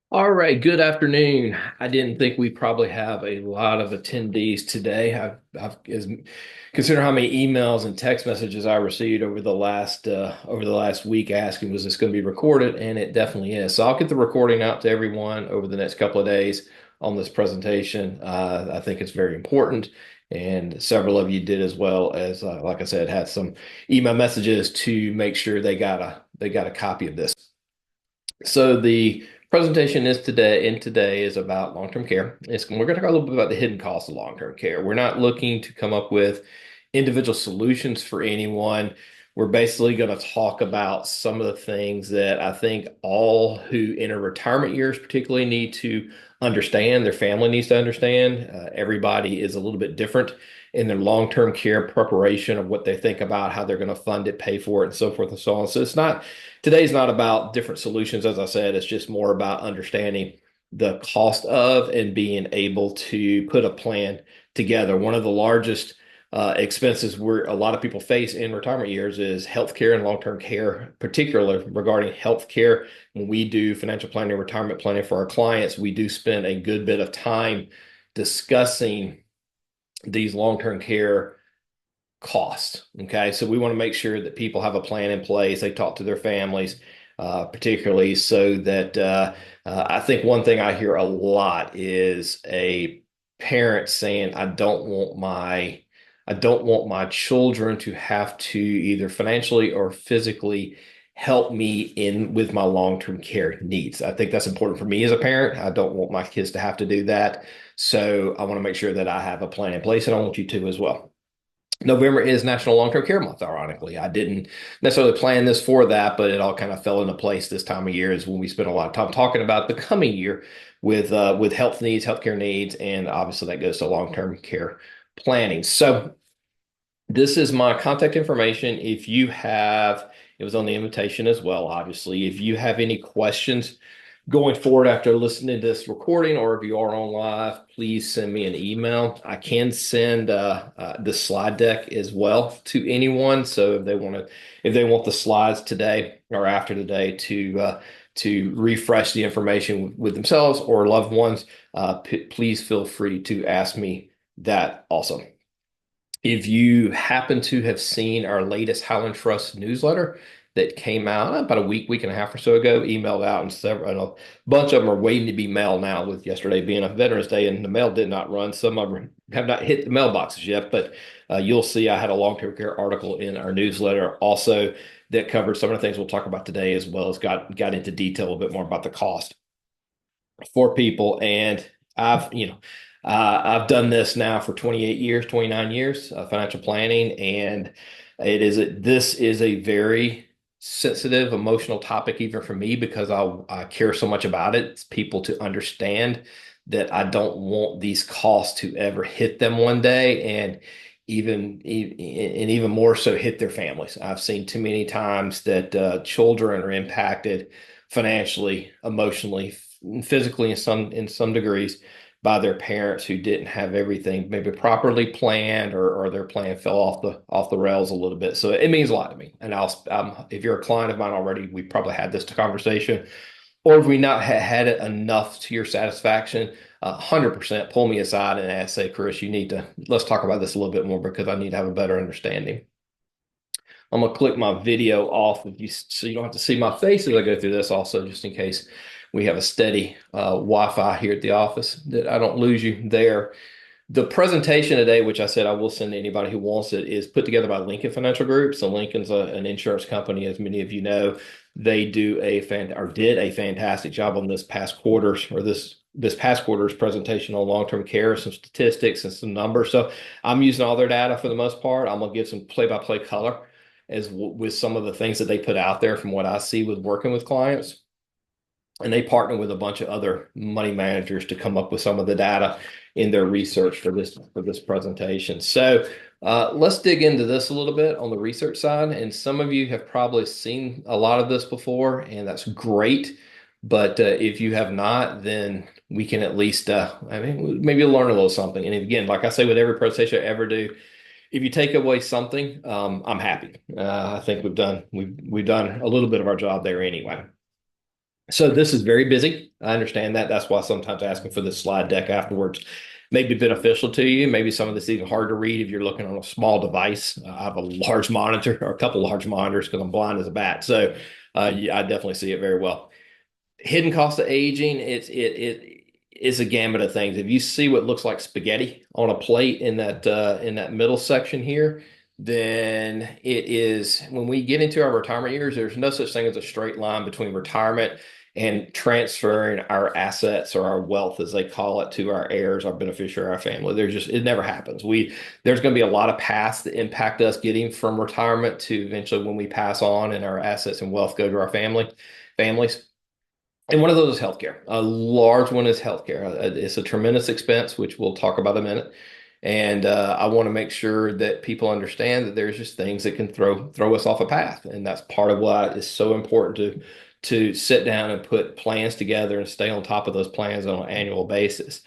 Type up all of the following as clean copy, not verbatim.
All right, good afternoon. I didn't think we probably have a lot of attendees today. Consider how many emails and text messages I received over the last week asking was this going to be recorded, and it definitely is. So I'll get the recording out to everyone over the next couple of days on this presentation. I think it's very important, and several of you did as well as, like I said, had some email messages to make sure they got a copy of this. So the presentation today is about long-term care. We're going to talk a little bit about the hidden costs of long-term care. We're not looking to come up with individual solutions for anyone. We're basically going to talk about some of the things that I think all who enter retirement years particularly need to understand, their family needs to understand. Everybody is a little bit different in their long-term care preparation of what they think about, how they're going to fund it, pay for it, and so forth and so on. So today's not about different solutions, as I said, it's just more about understanding the cost of and being able to put a plan together. One of the largest expenses where a lot of people face in retirement years is healthcare and long-term care, particularly regarding healthcare. When we do financial planning, retirement planning for our clients, we do spend a good bit of time discussing these long-term care cost. Okay. So we want to make sure that people have a plan in place. They talk to their families, particularly so that I think one thing I hear a lot is a parent saying, I don't want my children to have to either financially or physically help me in with my long-term care needs. I think that's important for me as a parent. I don't want my kids to have to do that. So I want to make sure that I have a plan in place, and I want you to as well. November is National Long-Term Care Month, ironically. I didn't necessarily plan this for that, but it all kind of fell into place this time of year is when we spend a lot of time talking about the coming year with health needs, healthcare needs, and obviously that goes to long-term care planning. So this is my contact information. It was on the invitation as well, obviously. If you have any questions going forward after listening to this recording, or if you are on live, please send me an email. I can send the slide deck as well to anyone. So if they want the slides today or after today to refresh the information with themselves or loved ones, please feel free to ask me that also. If you happen to have seen our latest Highland Trust newsletter that came out about a week and a half or so ago, emailed out, and a bunch of them are waiting to be mailed now, with yesterday being a Veterans Day and the mail did not run. Some of them have not hit the mailboxes yet, but you'll see I had a long-term care article in our newsletter also that covered some of the things we'll talk about today, as well as got into detail a bit more about the cost for people. And I've done this now for 28 years, 29 years, financial planning, and this is a very sensitive, emotional topic, even for me, because I care so much about it. It's people to understand that I don't want these costs to ever hit them one day, and even more so hit their families. I've seen too many times that children are impacted financially, emotionally, physically in some degrees by their parents who didn't have everything maybe properly planned, or their plan fell off the rails a little bit. So it means a lot to me. And if you're a client of mine already, we probably had this conversation, or if we not had it enough to your satisfaction, 100% pull me aside and ask, say, Chris, let's talk about this a little bit more because I need to have a better understanding. I'm gonna click my video off so you don't have to see my face as I go through this also, just in case we have a steady Wi-Fi here at the office that I don't lose you there. The presentation today, which I said I will send to anybody who wants it, is put together by Lincoln Financial Group. So Lincoln's an insurance company, as many of you know. They did a fantastic job on this past quarter's presentation on long-term care, some statistics and some numbers. So I'm using all their data for the most part. I'm gonna give some play-by-play color with some of the things that they put out there from what I see with working with clients. And they partner with a bunch of other money managers to come up with some of the data in their research for this presentation. So let's dig into this a little bit on the research side. And some of you have probably seen a lot of this before, and that's great. But if you have not, then we can at least, maybe learn a little something. And again, like I say, with every presentation I ever do, if you take away something, I'm happy. I think we've done a little bit of our job there anyway. So this is very busy. I understand that. That's why sometimes asking for this slide deck afterwards may be beneficial to you. Maybe some of this is even hard to read if you're looking on a small device. I have a large monitor or a couple of large monitors because I'm blind as a bat. So yeah, I definitely see it very well. Hidden cost of aging, it is a gamut of things. If you see what looks like spaghetti on a plate in that middle section here, then it is when we get into our retirement years, there's no such thing as a straight line between retirement and transferring our assets or our wealth, as they call it, to our heirs, our beneficiary, our family. There's just it never happens. There's going to be a lot of paths that impact us getting from retirement to eventually when we pass on and our assets and wealth go to our families. And one of those is healthcare. A large one is healthcare. It's a tremendous expense, which we'll talk about in a minute. And I want to make sure that people understand that there's just things that can throw us off a path, and that's part of why it's so important to sit down and put plans together and stay on top of those plans on an annual basis.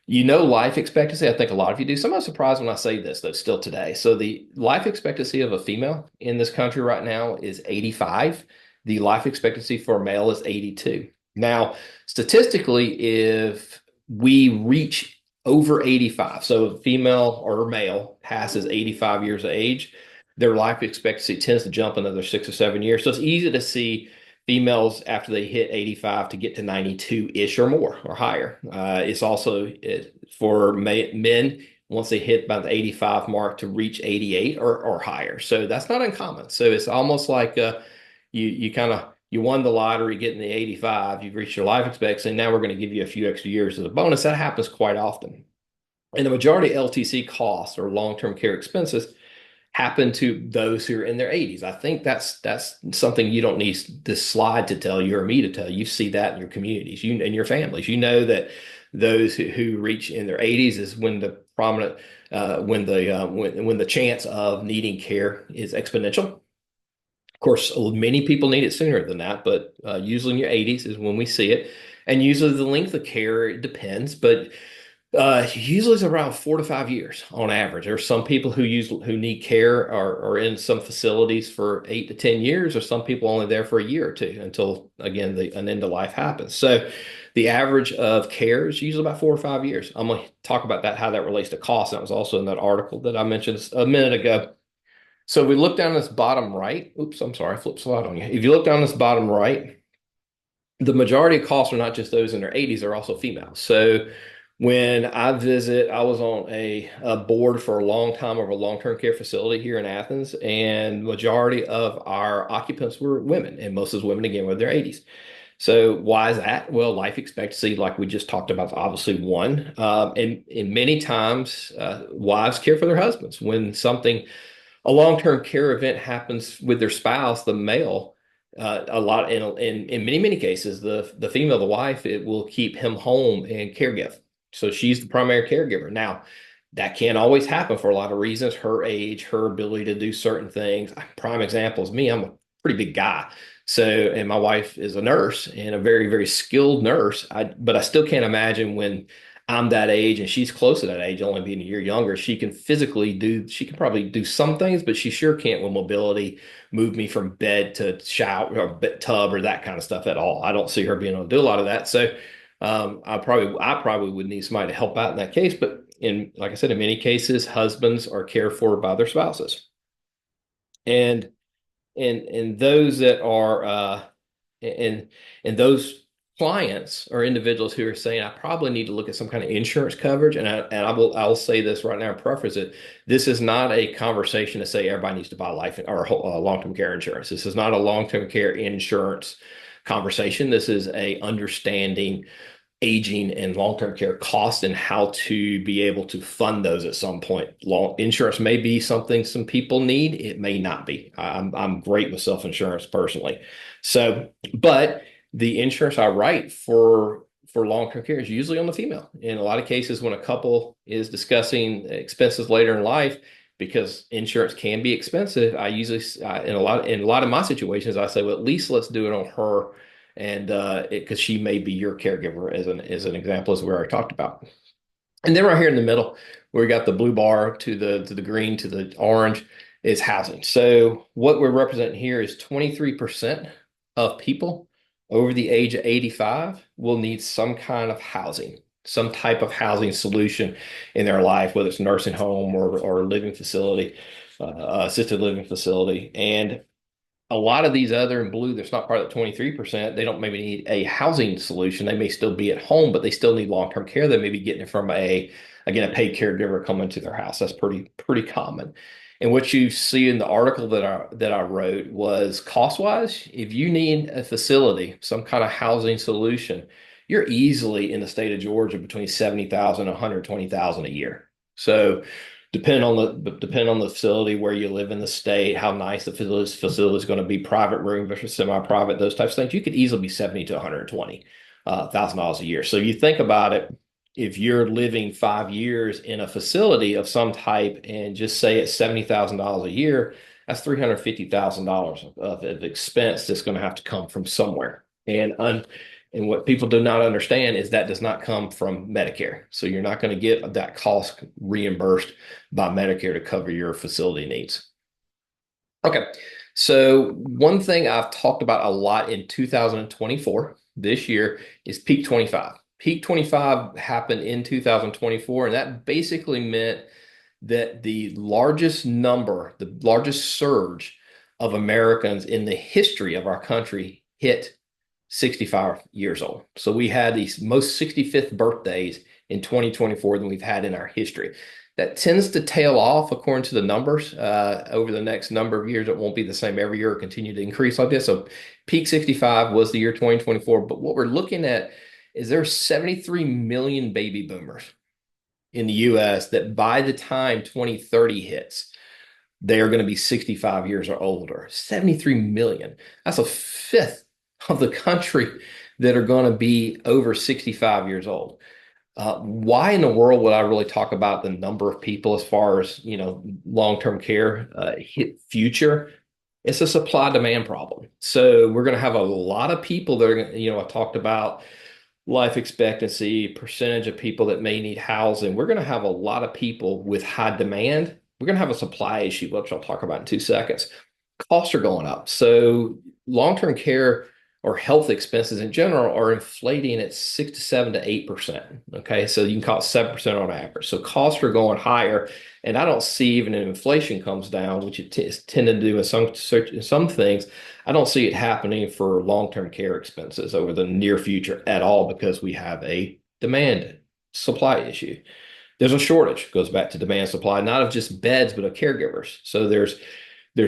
Life expectancy. I think a lot of you do. Somewhat surprised when I say this, though, still today. So the life expectancy of a female in this country right now is 85. The life expectancy for a male is 82. Now, statistically, if we reach over 85, so a female or a male passes 85 years of age, their life expectancy tends to jump another 6 or 7 years. So it's easy to see females after they hit 85 to get to 92-ish or more or higher. It's also for men once they hit about the 85 mark to reach 88 or higher. So that's not uncommon. So it's almost like you kind of you won the lottery getting the 85, you've reached your life expectancy, and now we're going to give you a few extra years as a bonus. That happens quite often. And the majority of LTC costs or long-term care expenses happen to those who are in their 80s. I think that's something you don't need this slide to tell you or me to tell you. You see that in your communities, you and your families. You know that those who reach in their 80s is when the prominent when the chance of needing care is exponential. Of course, many people need it sooner than that, but usually in your 80s is when we see it. And usually the length of care, it depends, but usually it's around 4 to 5 years on average. There are some people who need care are in some facilities for 8 to 10 years, or some people only there for a year or two until again an end of life happens. So the average of care is usually about 4 or 5 years. I'm going to talk about that, how that relates to cost. That was also in that article that I mentioned a minute ago. So we look down this bottom right. Oops, I'm sorry, I flipped slide on you. If you look down this bottom right, the majority of costs are not just those in their 80s, they're also females. So when I was on a board for a long time of a long-term care facility here in Athens, and majority of our occupants were women, and most of those women again were in their 80s. So why is that? Well, life expectancy, like we just talked about, is obviously one. And many times, wives care for their husbands. When a long-term care event happens with their spouse, the male, a lot in many cases, the female, the wife, it will keep him home and caregive. So she's the primary caregiver. Now, that can't always happen for a lot of reasons. Her age, her ability to do certain things. Prime example is me. I'm a pretty big guy. So, and my wife is a nurse and a very, very skilled nurse. But I still can't imagine when I'm that age and she's close to that age, only being a year younger. She can probably do some things, but she sure can't with mobility move me from bed to shower or tub or that kind of stuff at all. I don't see her being able to do a lot of that. So I probably would need somebody to help out in that case. But like I said, in many cases, husbands are cared for by their spouses. And and those that are and and those clients or individuals who are saying I probably need to look at some kind of insurance coverage, and I'll say this right now and preface it. This is not a conversation to say everybody needs to buy life or long-term care insurance. This is not a long-term care insurance conversation. This is a understanding aging and long-term care costs and how to be able to fund those at some point. Long insurance may be something some people need. It may not be. I'm great with self-insurance personally. So, but the insurance I write for long-term care is usually on the female. In a lot of cases, when a couple is discussing expenses later in life, because insurance can be expensive, I usually in a lot of my situations, I say, well, at least let's do it on her and because she may be your caregiver as an example, as we already talked about. And then right here in the middle, where we got the blue bar to the green to the orange is housing. So what we're representing here is 23% of people over the age of 85 will need some kind of housing, some type of housing solution in their life, whether it's nursing home or living facility, assisted living facility. And a lot of these other in blue that's not part of the 23%, they don't maybe need a housing solution. They may still be at home, but they still need long-term care. They may be getting it from again, a paid caregiver coming to their house. That's pretty common. And what you see in the article that I wrote was cost-wise, if you need a facility, some kind of housing solution, you're easily in the state of Georgia between 70,000 and 120,000 a year. So depend on the facility, where you live in the state, how nice the facility is going to be, private room versus semi-private, those types of things. You could easily be 70 to 120 thousand dollars a year. So you think about it, if you're living 5 years in a facility of some type, and just say it's $70,000 a year, that's $350,000 of expense that's going to have to come from somewhere. And what people do not understand is that does not come from Medicare. So you're not going to get that cost reimbursed by Medicare to cover your facility needs. Okay. So one thing I've talked about a lot in 2024, this year, is Peak 25. Peak 25 happened in 2024, and that basically meant that the largest surge of Americans in the history of our country hit 65 years old. So we had these most 65th birthdays in 2024 than we've had in our history. That tends to tail off according to the numbers over the next number of years. It won't be the same every year or continue to increase like this. So peak 65 was the year 2024. But what we're looking at is there's 73 million baby boomers in the US that by the time 2030 hits, they are going to be 65 years or older. 73 million. That's a fifth of the country that are going to be over 65 years old. Why in the world would I really talk about the number of people as far as, long-term care future? It's a supply demand problem. So we're going to have a lot of people that are, I talked about life expectancy, percentage of people that may need housing. We're going to have a lot of people with high demand. We're going to have a supply issue, which I'll talk about in 2 seconds. Costs are going up. So long-term care or health expenses in general are inflating at 6 to 7 to 8%. Okay, so you can call it 7% on average. So costs are going higher, and I don't see, even if inflation comes down, which it is tending to do in some things, I don't see it happening for long-term care expenses over the near future at all, because we have a demand supply issue. There's a shortage, goes back to demand supply, not of just beds, but of caregivers. So there's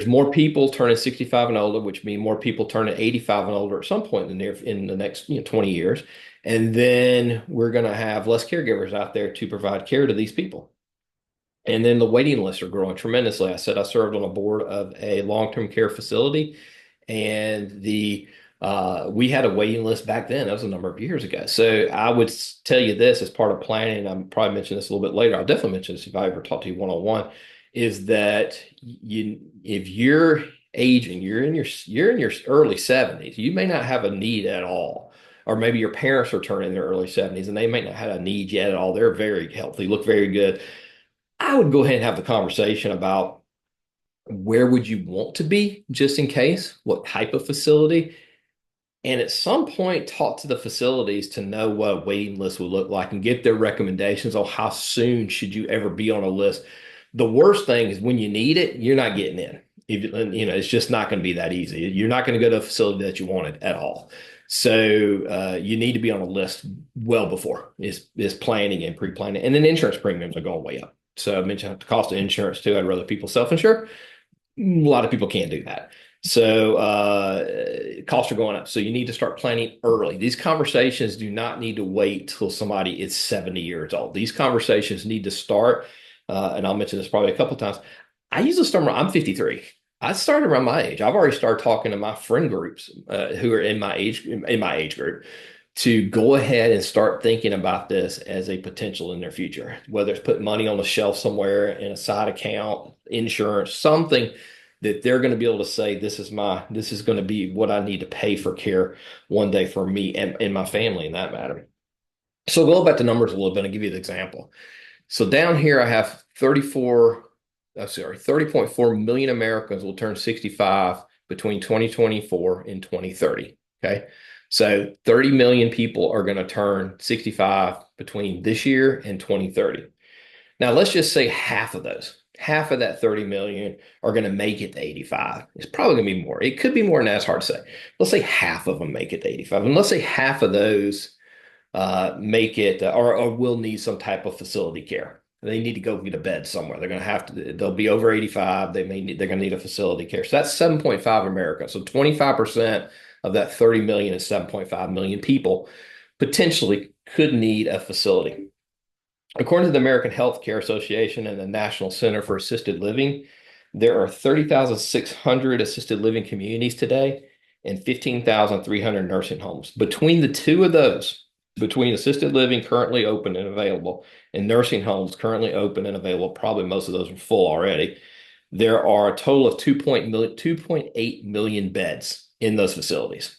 more people turning 65 and older, which means more people turning 85 and older at some point in the next 20 years. And then we're going to have less caregivers out there to provide care to these people. And then the waiting lists are growing tremendously. I said I served on a board of a long-term care facility, and we had a waiting list back then. That was a number of years ago. So I would tell you this as part of planning. I'm probably mention this a little bit later. I'll definitely mention this if I ever talk to you one-on-one. Is that if you're aging, you're in your early 70s, you may not have a need at all. Or maybe your parents are turning their early 70s and they may not have a need yet at all. They're very healthy, look very good. I would go ahead and have the conversation about where would you want to be, just in case, what type of facility. And at some point, talk to the facilities to know what a waiting list would look like and get their recommendations on how soon should you ever be on a list. The worst thing is when you need it, you're not getting in. It's just not going to be that easy. You're not going to go to a facility that you wanted at all. So you need to be on a list well before is planning and pre-planning. And then insurance premiums are going way up. So I mentioned the cost of insurance too. I'd rather people self-insure. A lot of people can't do that. So costs are going up. So you need to start planning early. These conversations do not need to wait till somebody is 70 years old. These conversations need to start, and I'll mention this probably a couple of times. I usually start around, I'm 53. I started around my age. I've already started talking to my friend groups who are in my age group to go ahead and start thinking about this as a potential in their future, whether it's putting money on the shelf somewhere in a side account, insurance, something that they're going to be able to say, this is going to be what I need to pay for care one day for me and my family in that matter. So go back to numbers a little bit and give you the example. So down here, I have 30.4 million Americans will turn 65 between 2024 and 2030. Okay. So 30 million people are going to turn 65 between this year and 2030. Now, let's just say half of that 30 million are going to make it to 85. It's probably going to be more. It could be more than that. It's hard to say. Let's say half of them make it to 85. And let's say half of those make it or will need some type of facility care. They need to go get a bed somewhere. They're going to have to, they'll be over 85. They're going to need a facility care. So that's 7.5 America. So 25% of that 30 million is 7.5 million people potentially could need a facility. According to the American Healthcare Association and the National Center for Assisted Living, there are 30,600 assisted living communities today and 15,300 nursing homes. Between the two of those, between assisted living currently open and available and nursing homes currently open and available, probably most of those are full already, there are a total of 2.8 million beds in those facilities.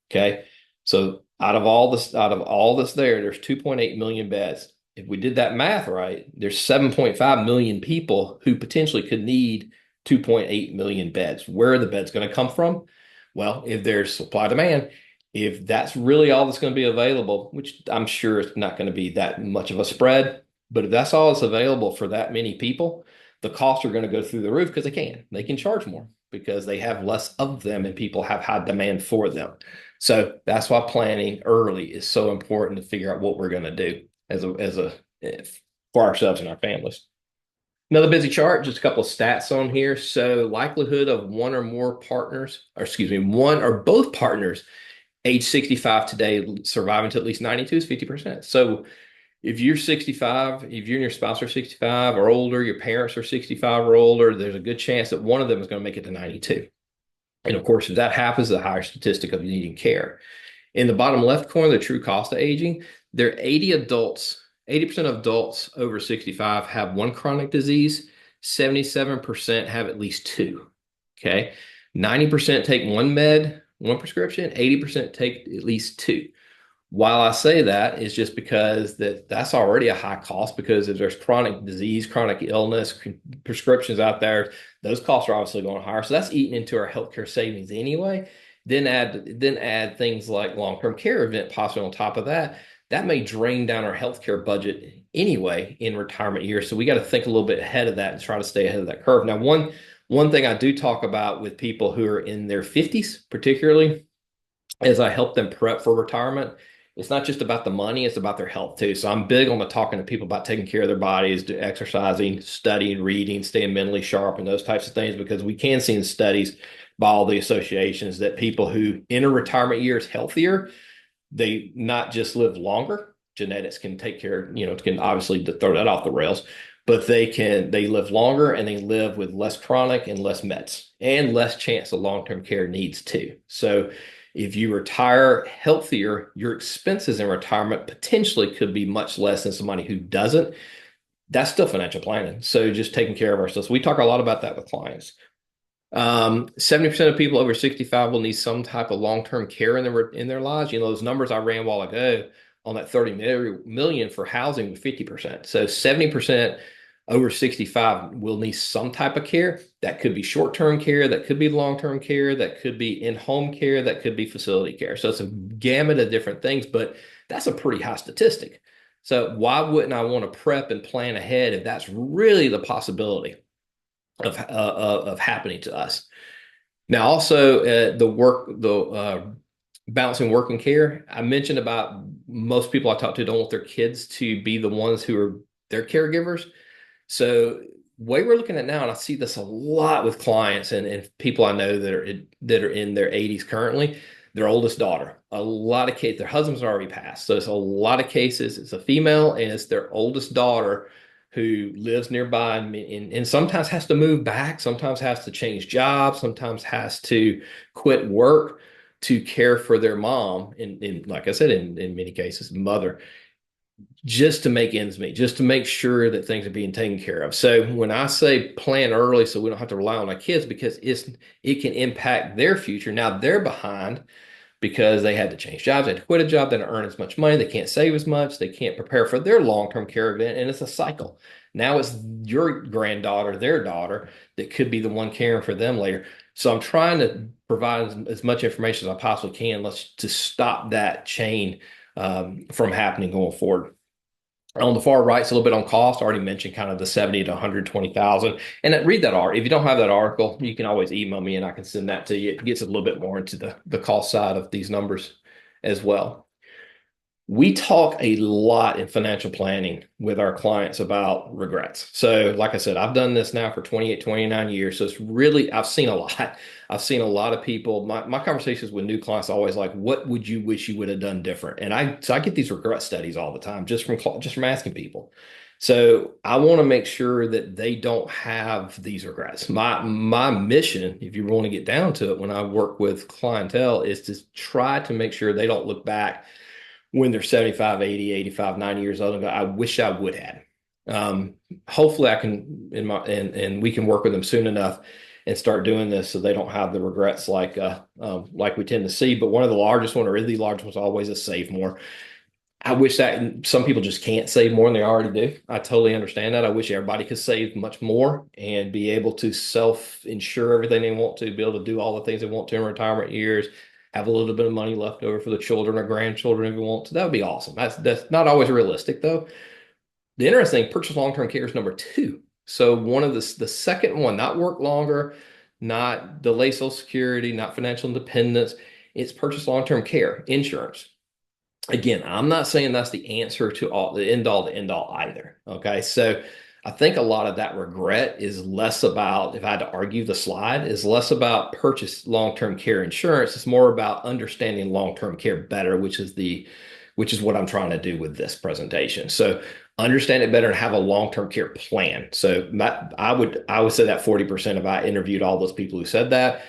Okay. So out of all this there's 2.8 million beds. If we did that math right, there's 7.5 million people who potentially could need 2.8 million beds. Where are the beds going to come from? Well, if there's supply demand, if that's really all that's going to be available, which I'm sure it's not going to be that much of a spread, but if that's all that's available for that many people, the costs are going to go through the roof because they can charge more because they have less of them and people have high demand for them. So that's why planning early is so important to figure out what we're going to do for ourselves and our families. Another busy chart, just a couple of stats on here. So likelihood of one or more partners, or excuse me, one or both partners age 65 today surviving to at least 92 is 50%. So if you're 65, if you and your spouse are 65 or older, your parents are 65 or older, there's a good chance that one of them is going to make it to 92. And of course, if that happens, the higher statistic of needing care. In the bottom left corner, the true cost of aging, there are 80% of adults over 65 have one chronic disease, 77% have at least two. Okay. 90% take one prescription, 80% take at least two. While I say that, it's just because that's already a high cost because if there's chronic disease, chronic illness, prescriptions out there, those costs are obviously going higher. So that's eating into our healthcare savings anyway. Then add things like long-term care event possibly on top of that. That may drain down our healthcare budget anyway in retirement years. So we got to think a little bit ahead of that and try to stay ahead of that curve. Now, one thing I do talk about with people who are in their 50s, particularly, as I help them prep for retirement, it's not just about the money, it's about their health too. So I'm big on the talking to people about taking care of their bodies, exercising, studying, reading, staying mentally sharp, and those types of things, because we can see in studies by all the associations that people who enter retirement years healthier, they not just live longer. Genetics can take care, can obviously throw that off the rails, but they live longer and they live with less chronic and less meds and less chance of long-term care needs too. So if you retire healthier, your expenses in retirement potentially could be much less than somebody who doesn't. That's still financial planning. So just taking care of ourselves. We talk a lot about that with clients. 70% of people over 65 will need some type of long-term care in their lives. Those numbers I ran a while ago on that 30 million for housing with 50%. So 70% over 65 will need some type of care. That could be short-term care, that could be long-term care, that could be in-home care, that could be facility care. So it's a gamut of different things, but that's a pretty high statistic. So why wouldn't I want to prep and plan ahead if that's really the possibility of happening to us? Now, also balancing work and care. I mentioned about most people I talk to don't want their kids to be the ones who are their caregivers. So way we're looking at now, and I see this a lot with clients and people I know that are in their 80s currently, their oldest daughter. A lot of cases, their husbands are already passed. So it's a lot of cases, it's a female and it's their oldest daughter who lives nearby and sometimes has to move back, sometimes has to change jobs, sometimes has to quit work to care for their mom, like I said, in many cases, mother, just to make ends meet, just to make sure that things are being taken care of. So when I say plan early so we don't have to rely on our kids because it can impact their future. Now they're behind because they had to change jobs, they had to quit a job, they don't earn as much money, they can't save as much, they can't prepare for their long-term care event, and it's a cycle. Now it's your granddaughter, their daughter, that could be the one caring for them later. So I'm trying to provide as much information as I possibly can. Let's to stop that chain from happening going forward. On the far right, it's a little bit on cost. I already mentioned kind of the 70 to 120,000. And read that article. If you don't have that article, you can always email me and I can send that to you. It gets a little bit more into the cost side of these numbers as well. We talk a lot in financial planning with our clients about regrets. So, like I said, I've done this now for 28, 29 years. So it's really, I've seen a lot. I've seen a lot of people. My conversations with new clients are always like, what would you wish you would have done different? And I get these regret studies all the time just from asking people. So I want to make sure that they don't have these regrets. My mission, if you want to get down to it, when I work with clientele, is to try to make sure they don't look back when they're 75, 80, 85, 90 years old and go, I wish I would have. Hopefully I can and we can work with them soon enough and start doing this so they don't have the regrets like we tend to see. But one of the largest one or really large ones always is save more. I wish that some people just can't save more than they already do. I totally understand that. I wish everybody could save much more and be able to self-insure everything they want to, be able to do all the things they want to in retirement years, have a little bit of money left over for the children or grandchildren if you want to. That would be awesome. That's not always realistic though. The interesting purchase long-term care is number two. So one of the second one, not work longer, not delay Social Security, not financial independence. It's purchase long-term care insurance. Again, I'm not saying that's the answer to all the end all either. Okay. So I think a lot of that regret is less about, if I had to argue the slide, is less about purchase long-term care insurance. It's more about understanding long-term care better, which is what I'm trying to do with this presentation. So understand it better and have a long-term care plan. So I would say that 40% if I interviewed all those people who said that.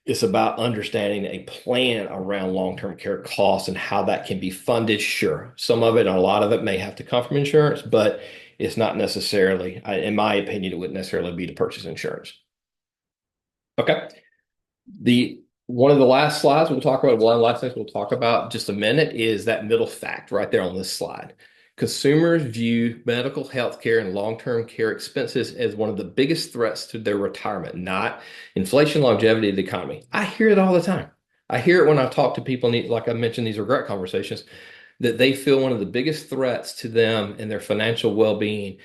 It's about understanding a plan around long-term care costs and how that can be funded. Sure, some of it, a lot of it may have to come from insurance, but it's not necessarily, in my opinion, it wouldn't necessarily be to purchase insurance. Okay. The one of the last slides we'll talk about, one of the last things we'll talk about just a minute is that middle fact right there on this slide. Consumers view medical health care and long-term care expenses as one of the biggest threats to their retirement, not inflation, longevity of the economy. I hear it all the time. I hear it when I talk to people, like I mentioned, these regret conversations, that they feel one of the biggest threats to them and their financial well-being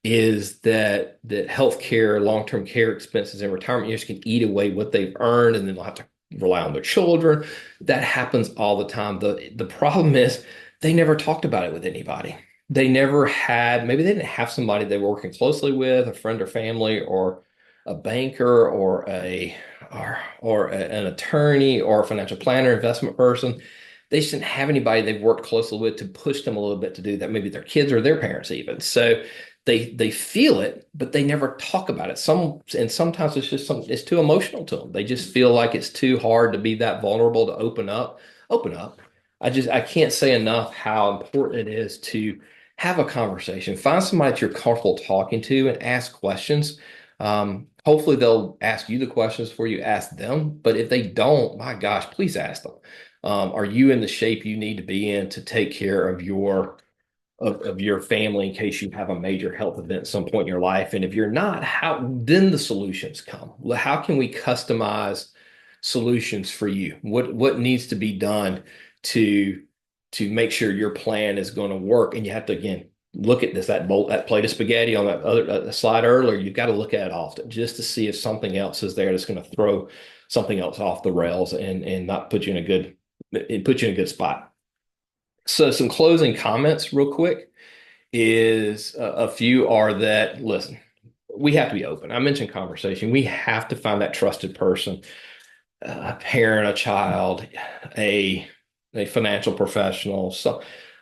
is that healthcare, long-term care expenses in retirement years can eat away what they've earned, and then they'll have to rely on their children. That happens all the time. The problem is they never talked about it with anybody. They never had, maybe they didn't have somebody they were working closely with, a friend or family, or a banker, or an attorney, or a financial planner, investment person. They just didn't have anybody they've worked closely with to push them a little bit to do that. Maybe their kids or their parents even. So they feel it, but they never talk about it. Sometimes it's just it's too emotional to them. They just feel like it's too hard to be that vulnerable to open up. Open up. I can't say enough how important it is to have a conversation. Find somebody that you're comfortable talking to and ask questions. Hopefully they'll ask you the questions before you ask them. But if they don't, my gosh, please ask them. Are you in the shape you need to be in to take care of your family in case you have a major health event at some point in your life? And if you're not, how then the solutions come. How can we customize solutions for you? What needs to be done to make sure your plan is going to work? And you have to again look at that plate of spaghetti on that other slide earlier. You've got to look at it often just to see if something else is there that's going to throw something else off the rails and not put you in a good spot. So some closing comments real quick is a few are that, listen, we have to be open. I mentioned conversation. We have to find that trusted person, a parent, a child, a financial professional,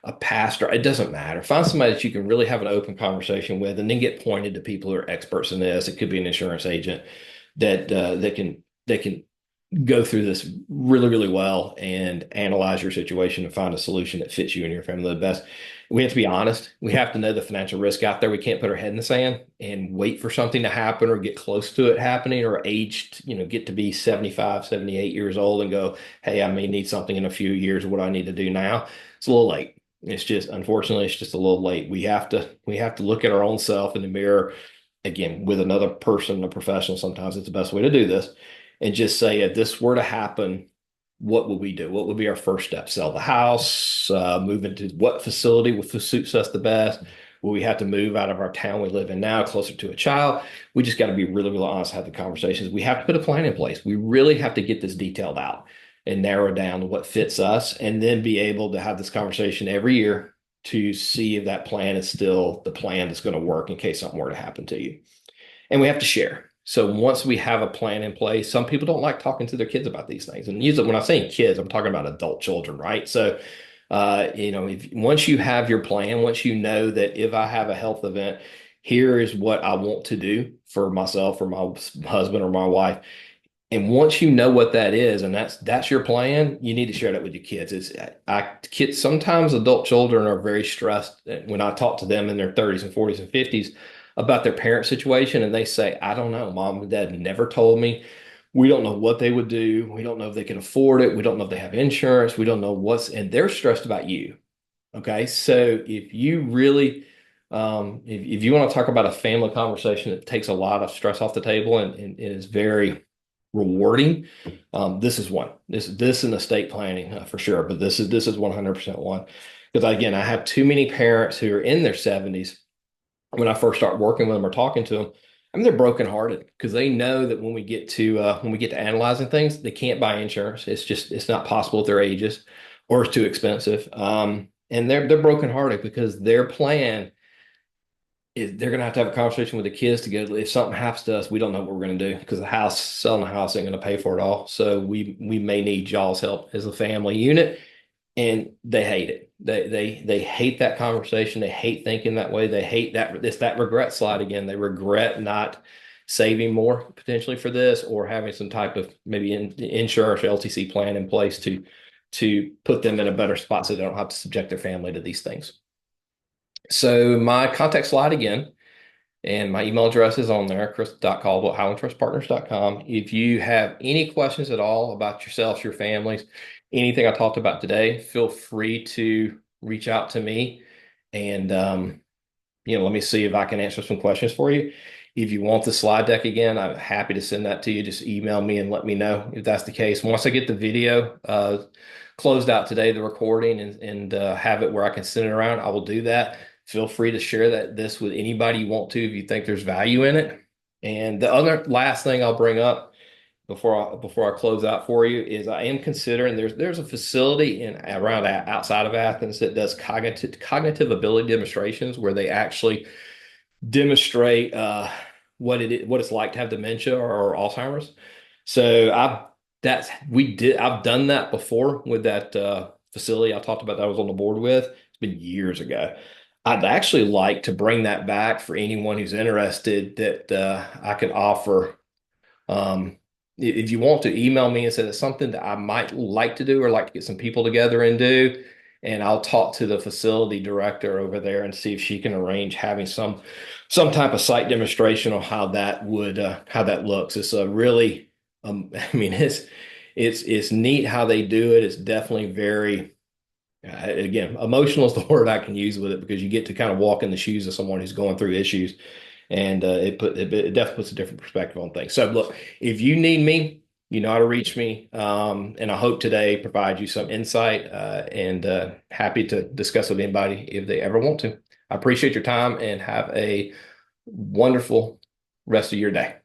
a pastor. It doesn't matter. Find somebody that you can really have an open conversation with, and then get pointed to people who are experts in this. It could be an insurance agent that can go through this really, really well and analyze your situation and find a solution that fits you and your family the best. We have to be honest. We have to know the financial risk out there. We can't put our head in the sand and wait for something to happen or get close to it happening or aged, get to be 75, 78 years old and go, hey, I may need something in a few years. What do I need to do now? It's a little late. It's just, unfortunately, it's just a little late. We have to look at our own self in the mirror again with another person, a professional. Sometimes it's the best way to do this, and just say, if this were to happen, what would we do? What would be our first step? Sell the house, move into what facility would suits us the best? Will we have to move out of our town we live in now, closer to a child? We just got to be really, really honest, have the conversations. We have to put a plan in place. We really have to get this detailed out and narrow down what fits us, and then be able to have this conversation every year to see if that plan is still the plan that's going to work in case something were to happen to you. And we have to share. So once we have a plan in place, some people don't like talking to their kids about these things. And usually when I'm saying kids, I'm talking about adult children, right? So, if once you have your plan, once you know that if I have a health event, here is what I want to do for myself or my husband or my wife. And once you know what that is, and that's your plan, you need to share that with your kids. Kids, sometimes adult children are very stressed when I talk to them in their 30s and 40s and 50s about their parent situation, and they say, I don't know, mom and dad never told me. We don't know what they would do. We don't know if they can afford it. We don't know if they have insurance. We don't know and they're stressed about you. Okay. So if you really, if you want to talk about a family conversation that takes a lot of stress off the table and is very rewarding, this is one. This and estate planning for sure, but this is 100% one. Because again, I have too many parents who are in their 70s when I first start working with them or talking to them. I mean, they're brokenhearted because they know that when we get to analyzing things, they can't buy insurance. It's not possible at their ages, or it's too expensive. And they're brokenhearted because their plan is they're gonna have to have a conversation with the kids to get, if something happens to us, we don't know what we're gonna do because selling the house ain't gonna pay for it all. So we may need y'all's help as a family unit, and they hate it. They hate that conversation. They hate thinking that way. They hate that it's that regret slide again. They regret not saving more potentially for this, or having some type of maybe insurance or LTC plan in place to put them in a better spot so they don't have to subject their family to these things. So my contact slide again, and my email address is on there, chris.caldwell at highlandtrustpartners.com. If you have any questions at all about yourselves, your families, anything I talked about today, feel free to reach out to me. And, let me see if I can answer some questions for you. If you want the slide deck again, I'm happy to send that to you. Just email me and let me know if that's the case. Once I get the video closed out today, the recording, and have it where I can send it around, I will do that. Feel free to share this with anybody you want to if you think there's value in it. And the other last thing I'll bring up before I close out for you is I am considering there's a facility around outside of Athens that does cognitive ability demonstrations where they actually demonstrate what it's like to have dementia or Alzheimer's. So I've done that before with that facility I talked about that I was on the board with. It's been years ago. I'd actually like to bring that back for anyone who's interested, that I could offer. Um, if you want to email me and say it's something that I might like to do or like to get some people together and do, and I'll talk to the facility director over there and see if she can arrange having some type of site demonstration on how that looks. It's a really, I mean, it's neat how they do it. It's definitely very, again, emotional is the word I can use with it, because you get to kind of walk in the shoes of someone who's going through issues, and it definitely puts a different perspective on things. So look, if you need me, you know how to reach me, and I hope today provide you some insight, and happy to discuss with anybody if they ever want to. I appreciate your time, and have a wonderful rest of your day.